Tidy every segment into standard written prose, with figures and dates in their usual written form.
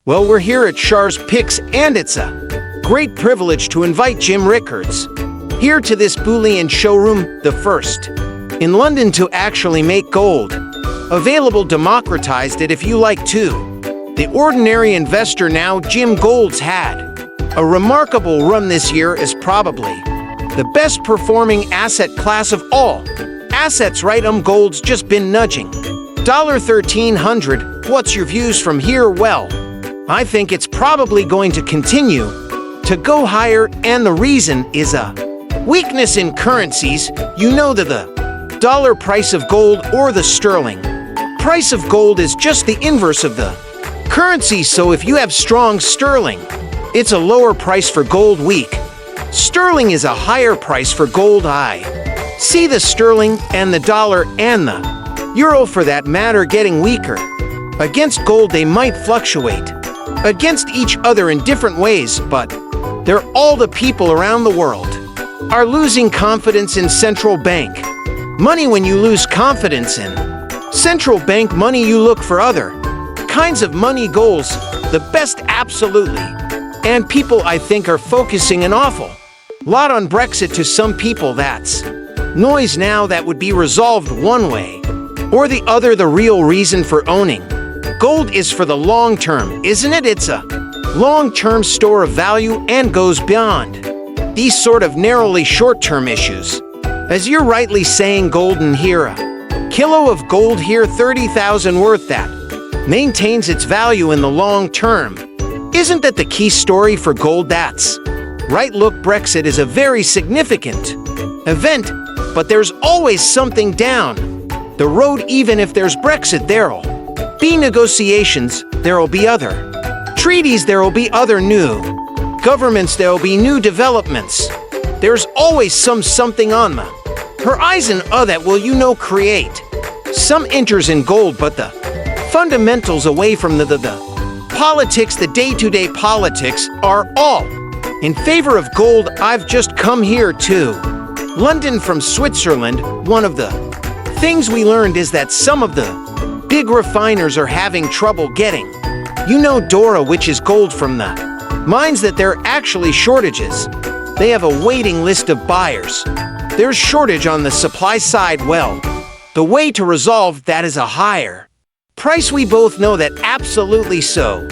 Well, we're here at Char's Picks, and it's a great privilege to invite Jim Rickards here to this bullion showroom, the first in London to actually make gold. Available democratized it if you like to. The ordinary investor now, Jim Gold's had a remarkable run this year as probably the best performing asset class of all assets, right? Gold's just been nudging $1300. What's your views from here? Well, I think it's probably going to continue to go higher, and the reason is a weakness in currencies. You know that the dollar price of gold or the sterling price of gold is just the inverse of the currency. So if you have strong sterling, it's a lower price for gold. Weak sterling is a higher price for gold. I see the sterling and the dollar and the euro, for that matter, getting weaker against gold. They might fluctuate against each other in different ways, but they're all the people around the world are losing confidence in central bank money. When you lose confidence in central bank money, you look for other kinds of money. Goals, the best, absolutely. And people, I think, are focusing an awful lot on Brexit. To some people, that's noise now that would be resolved one way or the other. The real reason for owning gold is for the long term, isn't it? It's a long-term store of value and goes beyond these sort of narrowly short-term issues. As you're rightly saying, golden here, a kilo of gold here, 30,000 worth, that maintains its value in the long term. Isn't that the key story for gold? That's right. Look, Brexit is a very significant event, but there's always something down the road. Even if there's Brexit, there'll be negotiations, there'll be other treaties, there'll be other new governments, there'll be new developments. There's always something on the horizon that will, create some enters in gold. But the fundamentals away from the politics, the day-to-day politics, are all in favor of gold. I've just come here to London from Switzerland. One of the things we learned is that some of the big refiners are having trouble getting, Dora, which is gold from the mines, that there are actually shortages. They have a waiting list of buyers. There's shortage on the supply side. Well, the way to resolve that is a higher price. We both know that, absolutely so.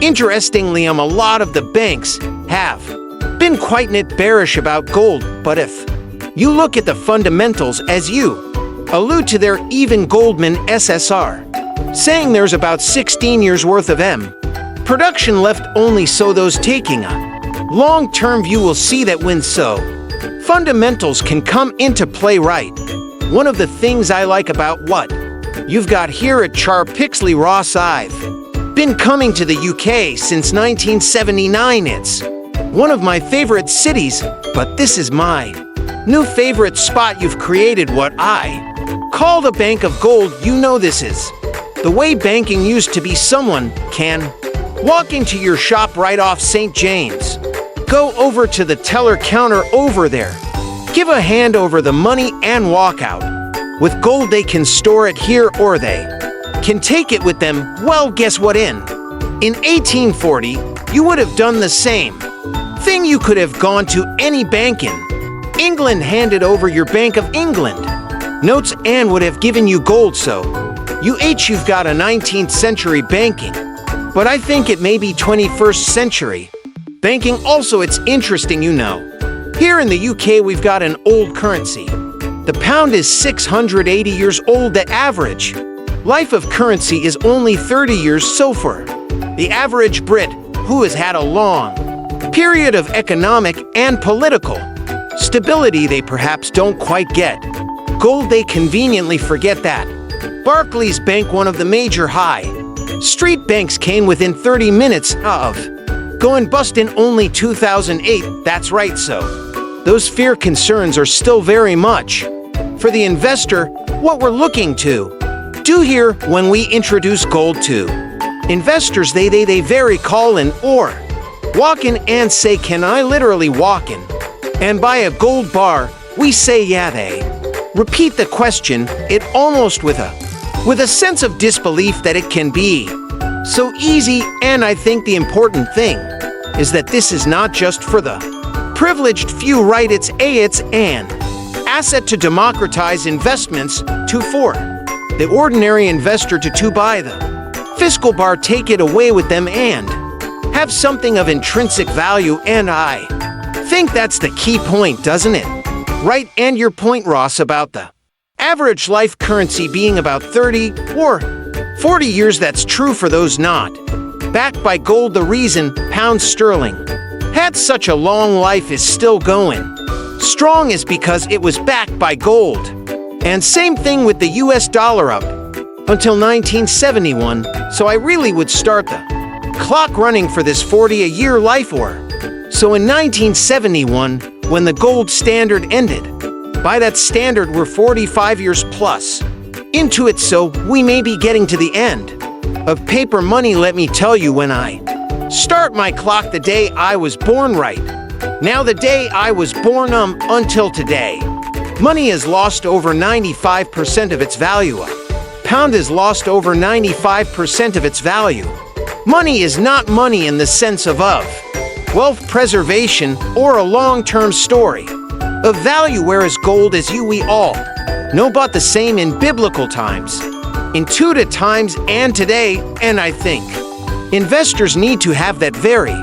Interestingly, a lot of the banks have been quite bearish about gold, but if you look at the fundamentals, as you allude to there, even Goldman SSR saying there's about 16 years worth of production left only. So those taking a long-term view will see that when fundamentals can come into play, right? One of the things I like about what you've got here at Char Pixley Ross, I've been coming to the UK since 1979. It's one of my favorite cities, but this is my new favorite spot. You've created what I call the Bank of Gold. This is the way banking used to be. Someone can walk into your shop right off St. James, go over to the teller counter over there, give a hand over the money and walk out. With gold, they can store it here or they can take it with them. Well, guess what? In 1840, you would have done the same thing. You could have gone to any bank in England, handed over your Bank of England notes, and would have given you gold. So you've got a 19th century banking, but I think it may be 21st century banking also. It's interesting, here in the UK we've got an old currency. The pound is 680 years old. The average life of currency is only 30 years. So for the average Brit who has had a long period of economic and political stability, they perhaps don't quite get gold. They conveniently forget that Barclays Bank, one of the major high street banks, came within 30 minutes of going bust in only 2008. That's right. So those fear concerns are still very much for the investor. What we're looking to do here when we introduce gold to investors, they very call in or walk in and say, can I literally walk in and buy a gold bar? We say, yeah. They repeat the question, it almost with a sense of disbelief that it can be so easy, and I think the important thing is that this is not just for the privileged few, right? It's an asset to democratize investments, for the ordinary investor to buy the fiscal bar, take it away with them, and have something of intrinsic value. And I think that's the key point, doesn't it? Right, and your point, Ross, about the average life currency being about 30 or 40 years, that's true for those not backed by gold. The reason pound sterling had such a long life is still going strong is because it was backed by gold. And same thing with the US dollar up until 1971, so I really would start the clock running for this 40-a-year life or so in 1971 when the gold standard ended. By that standard, we're 45 years plus into it, so we may be getting to the end of paper money. Let me tell you, when I start my clock the day I was born, right now, the day I was born until today, money has lost over 95% of its value. A pound has lost over 95% of its value. Money is not money in the sense of wealth preservation or a long-term story of value, whereas gold, as we all know, but the same in biblical times, in Tudor times, and today. And I think investors need to have that very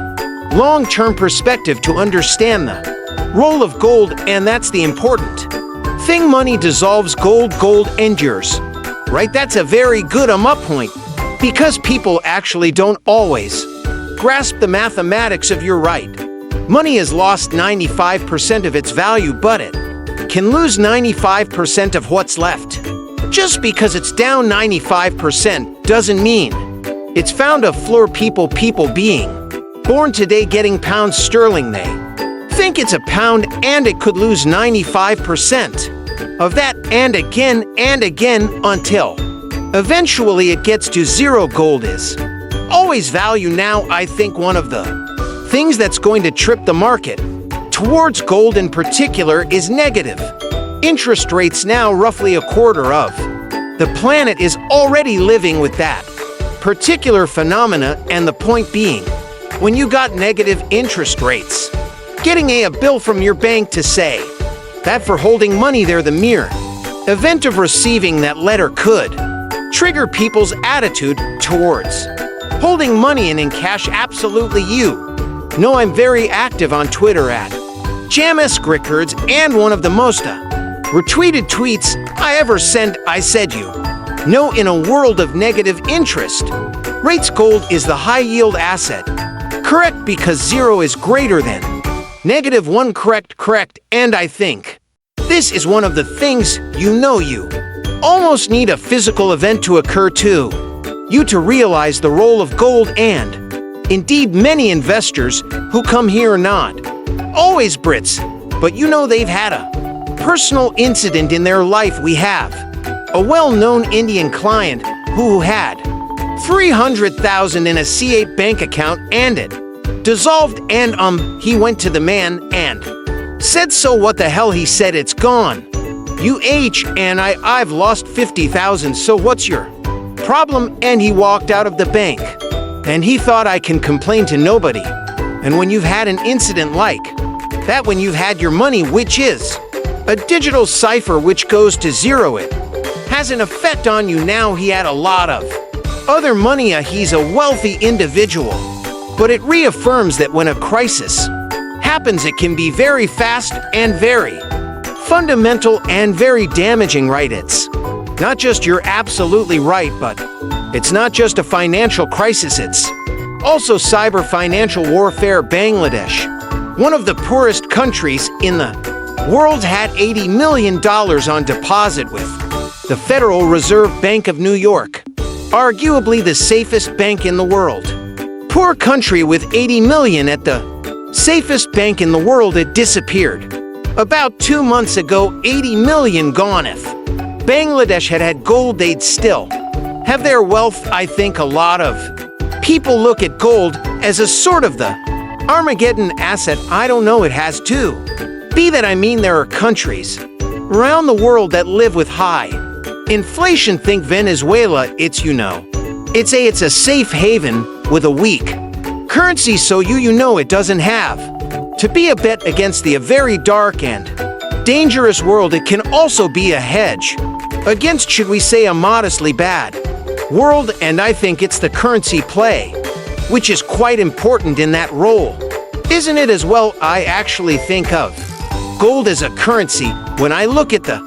long-term perspective to understand the role of gold, and that's the important thing. Money dissolves gold, gold endures, right? That's a very good up point, because people actually don't always grasp the mathematics of your right. Money has lost 95% of its value, but it can lose 95% of what's left. Just because it's down 95% doesn't mean it's found a floor. People being born today getting pound sterling, they think it's a pound, and it could lose 95% of that, and again until eventually it gets to zero. Gold is always value. Now, I think one of the things that's going to trip the market towards gold in particular is negative interest rates. Now, roughly a quarter of the planet is already living with that particular phenomena, and the point being, when you got negative interest rates, getting a bill from your bank to say that for holding money there, the mere event of receiving that letter could trigger people's attitude towards holding money in cash. Absolutely. You know, I'm very active on Twitter at Jim Rickards, and one of the most retweeted tweets I ever sent, I said, you know, in a world of negative interest rates, gold is the high-yield asset. Correct, because zero is greater than -1. Correct. And I think this is one of the things, you almost need a physical event to occur to you to realize the role of gold. And indeed, many investors who come here are not always Brits, but they've had a personal incident in their life. We have a well-known Indian client who had 300,000 in a C8 bank account, and it dissolved, and he went to the man and said, "So what the hell?" He said, "It's gone. And I've lost 50,000, so what's your problem?" And he walked out of the bank, and he thought, I can complain to nobody. And when you've had an incident like that, when you've had your money, which is a digital cipher which goes to zero, it has an effect on you. Now, he had a lot of other money. He's a wealthy individual, but it reaffirms that when a crisis happens, it can be very fast and very fundamental and very damaging, right? It's not just, you're absolutely right, but it's not just a financial crisis, it's also cyber financial warfare. Bangladesh, one of the poorest countries in the world, had $80 million on deposit with the Federal Reserve Bank of New York, arguably the safest bank in the world. Poor country with $80 million at the safest bank in the world. It disappeared about 2 months ago. $80 million gone. If Bangladesh had gold, they'd still have their wealth. I think a lot of people look at gold as a sort of the Armageddon asset. I don't know, it has to be that. I mean, there are countries around the world that live with high inflation. Think Venezuela. It's It's a safe haven with a weak currency, so you know it doesn't have to be a bet against the very dark and dangerous world. It can also be a hedge against, should we say, a modestly bad world, and I think it's the currency play which is quite important in that role, isn't it as well? I actually think of gold as a currency when I look at the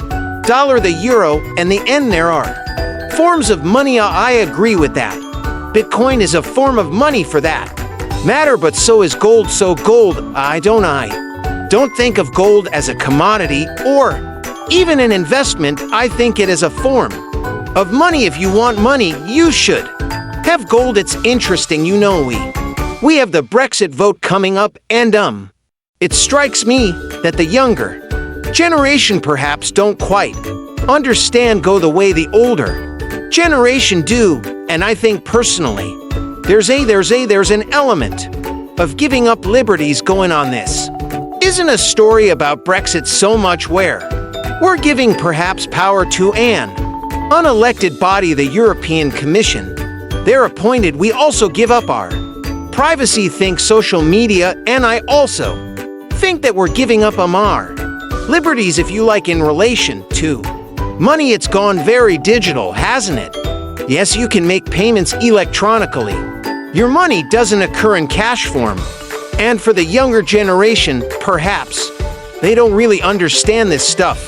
dollar, the euro, and the yen. There are forms of money. I agree with that. Bitcoin is a form of money for that matter, but so is gold. So gold, I don't think of gold as a commodity or even an investment. I think it as a form of money. If you want money, you should have gold. It's interesting, we have the Brexit vote coming up, and it strikes me that the younger generation perhaps don't quite understand go the way the older generation do, and I think personally there's an element of giving up liberties going on. This isn't a story about Brexit so much, where we're giving perhaps power to an unelected body, the European Commission. They're appointed. We also give up our privacy, think social media, and I also think that we're giving up our liberties, if you like, in relation to money. It's gone very digital, hasn't it? Yes, you can make payments electronically. Your money doesn't occur in cash form. And for the younger generation, perhaps they don't really understand this stuff.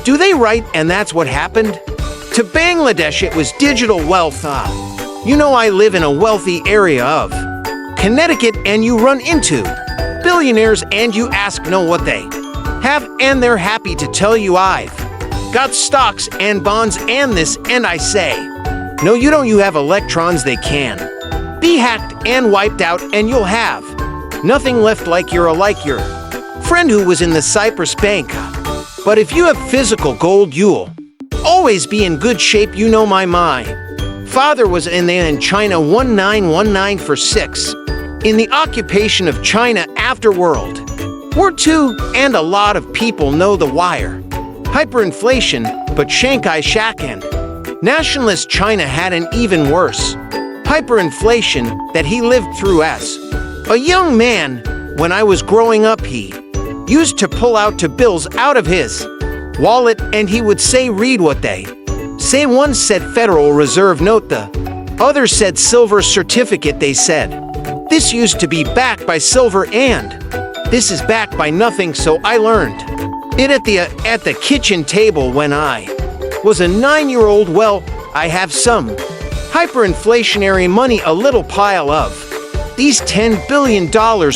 Do they, right? And that's what happened to Bangladesh. It was digital wealth. I live in a wealthy area of Connecticut, and you run into billionaires and you ask what they have, and they're happy to tell you, I've got stocks and bonds and this, and I say, no, you don't. You have electrons. They can be hacked and wiped out, and you'll have nothing left, like your friend who was in the Cyprus bank. But if you have physical gold, you'll always be in good shape. My father was in China 1919 for 6 in the occupation of China after World War II, and a lot of people know the wire hyperinflation, but Chiang Kai-shek and nationalist China had an even worse hyperinflation that he lived through as a young man. When I was growing up, he used to pull out 2 bills out of his wallet, and he would say, read what they say. One said Federal Reserve note, the other said silver certificate. They said this used to be backed by silver, and this is backed by nothing. So I learned it at the kitchen table when I was a 9-year-old. Well, I have some hyperinflationary money, a little pile of these $10 billion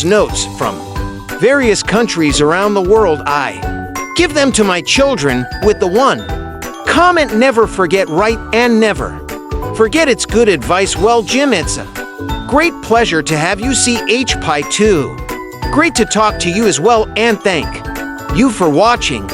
notes from various countries around the world. I give them to my children with the one comment: never forget, right? And never forget. It's good advice. Well, Jim, it's a great pleasure to have you. CH Pi 2. Great to talk to you as well, and thank you for watching.